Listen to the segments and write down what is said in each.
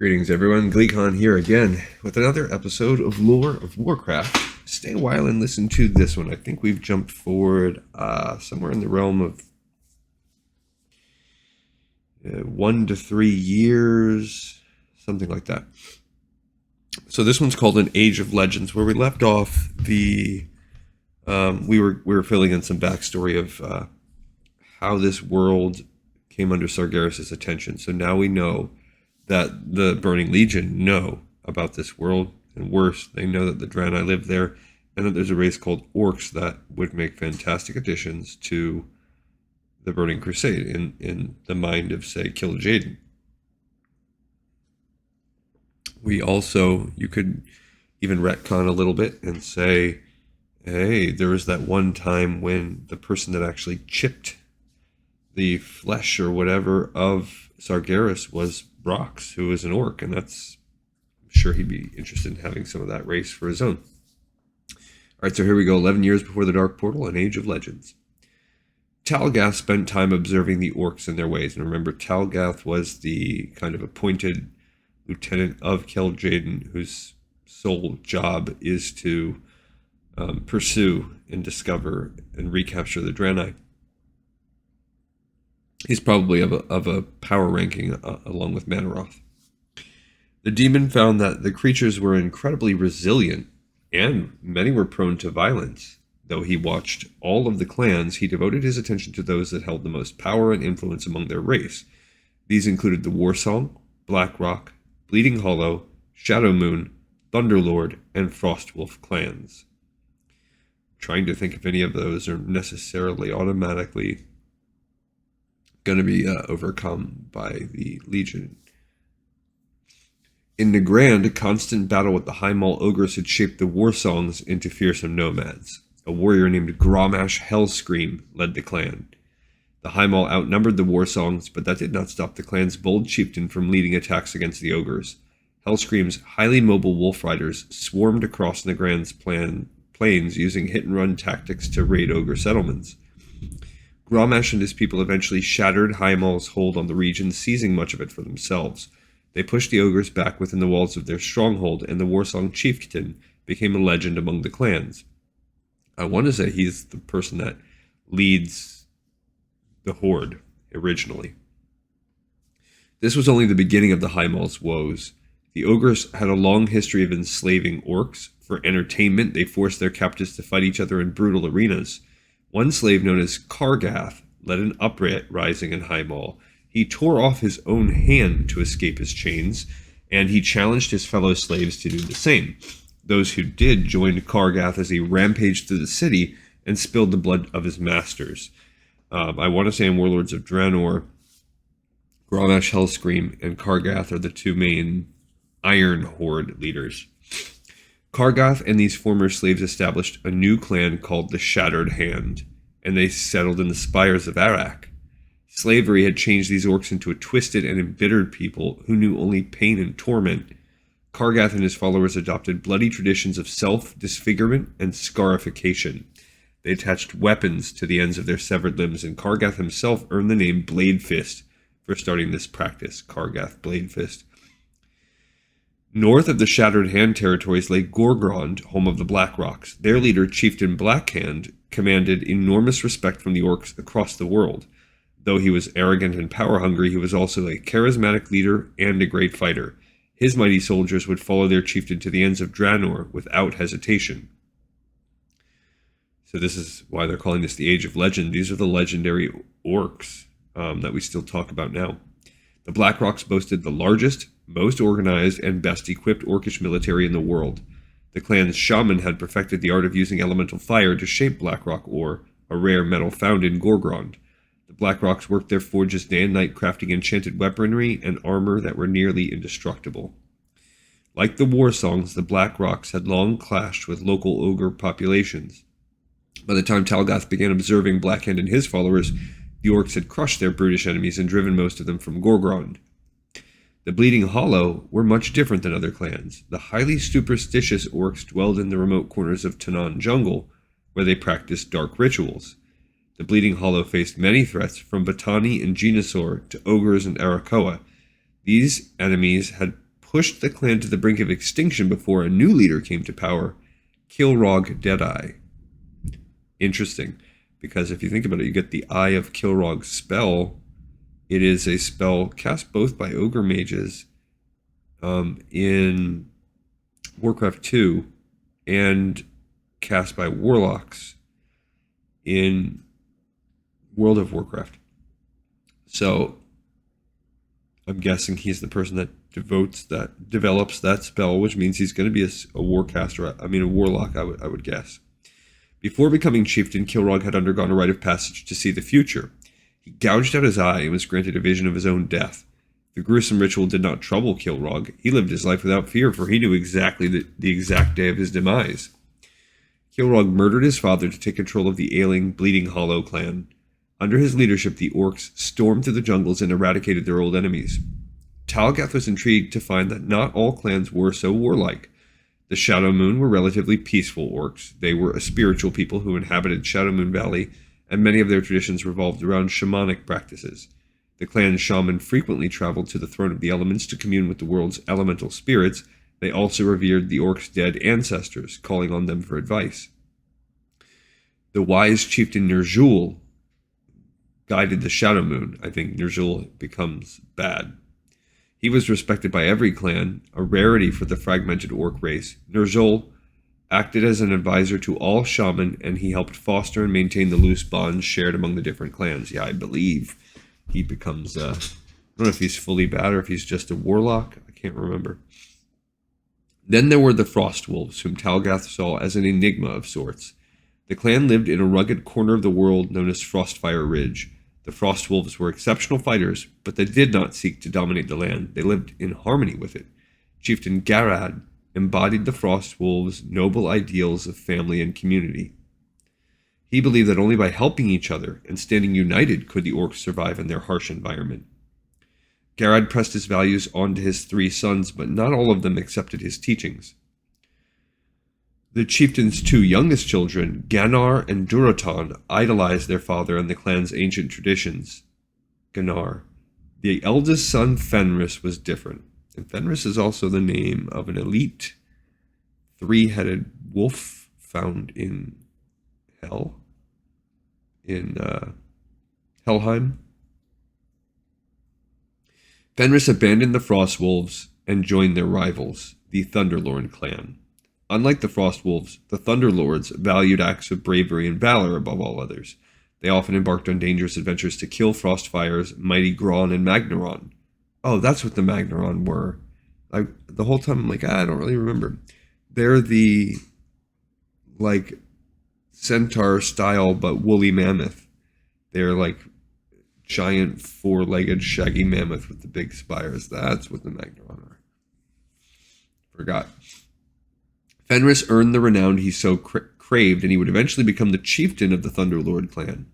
Greetings everyone, Gleekon here again with another episode of Lore of Warcraft. Stay a while and listen to this one. I think we've jumped forward somewhere in the realm of 1 to 3 years, something like that. So this one's called An Age of Legends. Where we left off, we were filling in some backstory of how this world came under Sargeras' attention. So now we know that the Burning Legion know about this world, and worse, they know that the Draenei live there, and that there's a race called Orcs that would make fantastic additions to the Burning Crusade in the mind of, say, Kil'jaeden. We also, you could even retcon a little bit and say, hey, there was that one time when the person that actually chipped the flesh or whatever of Sargeras was Brox, who is an orc, and I'm sure he'd be interested in having some of that race for his own. All right, so here we go. 11 years before the Dark Portal, An Age of Legends. Talgath spent time observing the orcs and their ways, and remember, Talgath was the kind of appointed lieutenant of Kil'jaeden, whose sole job is to pursue and discover and recapture the Draenei. He's probably of a power ranking along with Manaroth. The demon found that the creatures were incredibly resilient, and many were prone to violence. Though he watched all of the clans, he devoted his attention to those that held the most power and influence among their race. These included the Warsong, Blackrock, Bleeding Hollow, Shadow Moon, Thunderlord, and Frostwolf clans. Trying to think if any of those are necessarily automatically going to be overcome by the Legion. In Nagrand, a constant battle with the High Maul ogres had shaped the Warsongs into fearsome nomads. A warrior named Grommash Hellscream led the clan. The High Maul outnumbered the Warsongs, but that did not stop the clan's bold chieftain from leading attacks against the ogres. Hellscream's highly mobile wolf riders swarmed across Nagrand's plains using hit-and-run tactics to raid ogre settlements. Grommash and his people eventually shattered High Maul's hold on the region, seizing much of it for themselves. They pushed the ogres back within the walls of their stronghold, and the Warsong chieftain became a legend among the clans. I want to say he's the person that leads the Horde originally. This was only the beginning of the High Maul's woes. The ogres had a long history of enslaving orcs. For entertainment, they forced their captives to fight each other in brutal arenas. One slave known as Kargath led an uprising in High Maul. He tore off his own hand to escape his chains, and he challenged his fellow slaves to do the same. Those who did joined Kargath as he rampaged through the city and spilled the blood of his masters. I want to say in Warlords of Draenor, Grommash Hellscream and Kargath are the two main Iron Horde leaders. Kargath and these former slaves established a new clan called the Shattered Hand, and they settled in the spires of Arak. Slavery had changed these orcs into a twisted and embittered people who knew only pain and torment. Kargath and his followers adopted bloody traditions of self-disfigurement and scarification. They attached weapons to the ends of their severed limbs, and Kargath himself earned the name Blade Fist for starting this practice, Kargath Blade Fist. North of the Shattered Hand territories lay Gorgrond, home of the Blackrocks. Their leader, Chieftain Blackhand, commanded enormous respect from the orcs across the world. Though he was arrogant and power-hungry, he was also a charismatic leader and a great fighter. His mighty soldiers would follow their chieftain to the ends of Draenor without hesitation. So this is why they're calling this the Age of Legend. These are the legendary orcs that we still talk about now. The Blackrocks boasted the largest, most organized, and best equipped orcish military in the world. The clan's shaman had perfected the art of using elemental fire to shape Blackrock ore, a rare metal found in Gorgrond. The Blackrocks worked their forges day and night, crafting enchanted weaponry and armor that were nearly indestructible. Like the Warsongs, the Blackrocks had long clashed with local ogre populations. By the time Talgath began observing Blackhand and his followers, the orcs had crushed their brutish enemies and driven most of them from Gorgrond. The Bleeding Hollow were much different than other clans. The highly superstitious orcs dwelled in the remote corners of Tanaan Jungle, where they practiced dark rituals. The Bleeding Hollow faced many threats from Batani and Genusaur to ogres and Arakoa. These enemies had pushed the clan to the brink of extinction before a new leader came to power, Kilrog Deadeye. Interesting, because if you think about it, you get the Eye of Kilrog's spell. It is a spell cast both by ogre mages in Warcraft 2 and cast by warlocks in World of Warcraft. So I'm guessing he's the person that develops that spell, which means he's going to be a warlock, I would guess. Before becoming chieftain, Kilrog had undergone a rite of passage to see the future. He gouged out his eye and was granted a vision of his own death. The gruesome ritual did not trouble Kilrog. He lived his life without fear, for he knew exactly the exact day of his demise. Kilrog murdered his father to take control of the ailing, bleeding Hollow clan. Under his leadership, the orcs stormed through the jungles and eradicated their old enemies. Talgath was intrigued to find that not all clans were so warlike. The Shadow Moon were relatively peaceful orcs. They were a spiritual people who inhabited Shadow Moon Valley, and many of their traditions revolved around shamanic practices. The clan's shaman frequently traveled to the throne of the elements to commune with the world's elemental spirits. They also revered the orcs' dead ancestors, calling on them for advice. The wise chieftain Ner'zhul guided the Shadow Moon. I think Ner'zhul becomes bad. He was respected by every clan, a rarity for the fragmented orc race. Ner'zhul acted as an advisor to all shaman, and he helped foster and maintain the loose bonds shared among the different clans. Yeah, I believe he becomes, I don't know if he's fully bad or if he's just a warlock. I can't remember. Then there were the Frost Wolves, whom Talgath saw as an enigma of sorts. The clan lived in a rugged corner of the world known as Frostfire Ridge. The Frost Wolves were exceptional fighters, but they did not seek to dominate the land. They lived in harmony with it. Chieftain Garad embodied the Frost Wolves' noble ideals of family and community. He believed that only by helping each other and standing united could the orcs survive in their harsh environment. Garad pressed his values onto his 3 sons, but not all of them accepted his teachings. The chieftain's 2 youngest children, Ganar and Durotan, idolized their father and the clan's ancient traditions. Ganar. The eldest son, Fenris, was different. And Fenris is also the name of an elite 3-headed wolf found in Hell. In Helheim. Fenris abandoned the Frost Wolves and joined their rivals, the Thunderlord clan. Unlike the Frost Wolves, the Thunderlords valued acts of bravery and valor above all others. They often embarked on dangerous adventures to kill Frostfire's mighty Gron and Magnaron. Oh, that's what the Magnaron were. The whole time I'm like, I don't really remember. They're the, centaur style, but woolly mammoth. They're like giant 4-legged shaggy mammoth with the big spires. That's what the Magnaron are. Forgot. Fenris earned the renown he so craved, and he would eventually become the chieftain of the Thunderlord clan.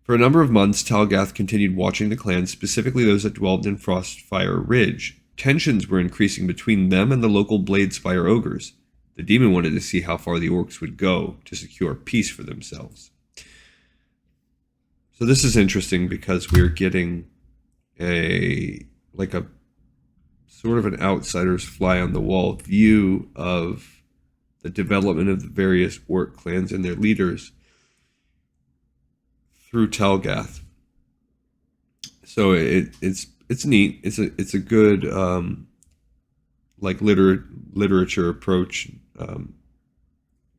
For a number of months, Talgath continued watching the clans, specifically those that dwelled in Frostfire Ridge. Tensions were increasing between them and the local Bladespire ogres. The demon wanted to see how far the orcs would go to secure peace for themselves. So this is interesting because we're getting a sort of an outsider's fly on the wall view of the development of the various orc clans and their leaders through Talgath. So it's neat. It's a good literature approach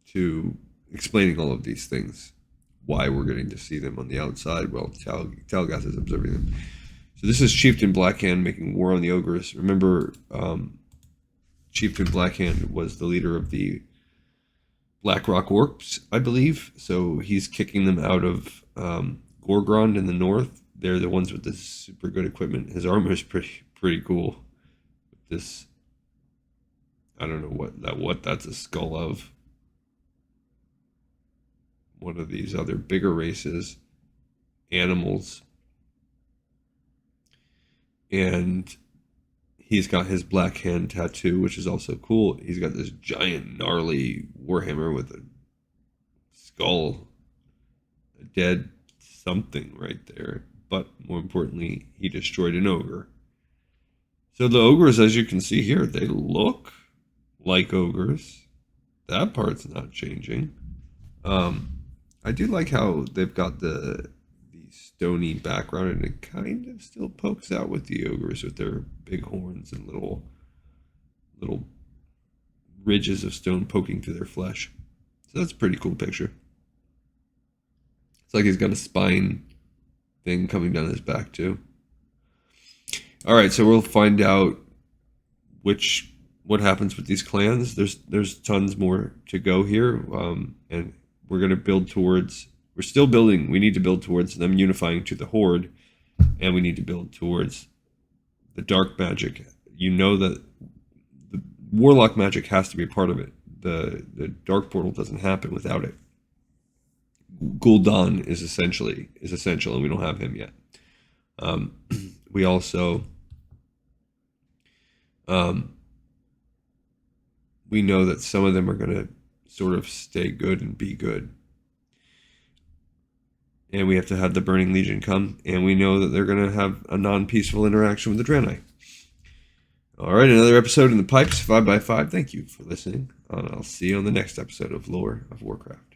to explaining all of these things. Why we're getting to see them on the outside while Talgath is observing them. So this is Chieftain Blackhand making war on the ogres. Remember, Chieftain Blackhand was the leader of the Blackrock Orcs, I believe. So he's kicking them out of Gorgrond in the north. They're the ones with this super good equipment. His armor is pretty cool. This, I don't know what that's a skull of. One of these other bigger races, animals. And he's got his black hand tattoo, which is also cool. He's got this giant, gnarly warhammer with a skull, a dead something right there. But more importantly, he destroyed an ogre. So the ogres, as you can see here, they look like ogres. That part's not changing. I do like how they've got the stony background, and it kind of still pokes out with the ogres with their big horns and little ridges of stone poking through their flesh. So that's a pretty cool picture. It's like he's got a spine thing coming down his back too. All right, so we'll find out what happens with these clans. There's tons more to go here, and we're going to build towards. We're still building. We need to build towards them unifying to the Horde, and we need to build towards the dark magic. You know that the warlock magic has to be a part of it. The dark portal doesn't happen without it. Gul'dan is essential, and we don't have him yet. We also we know that some of them are going to sort of stay good and be good. And we have to have the Burning Legion come, and we know that they're going to have a non-peaceful interaction with the Draenei. All right, another episode in the pipes, 5x5. Thank you for listening, and I'll see you on the next episode of Lore of Warcraft.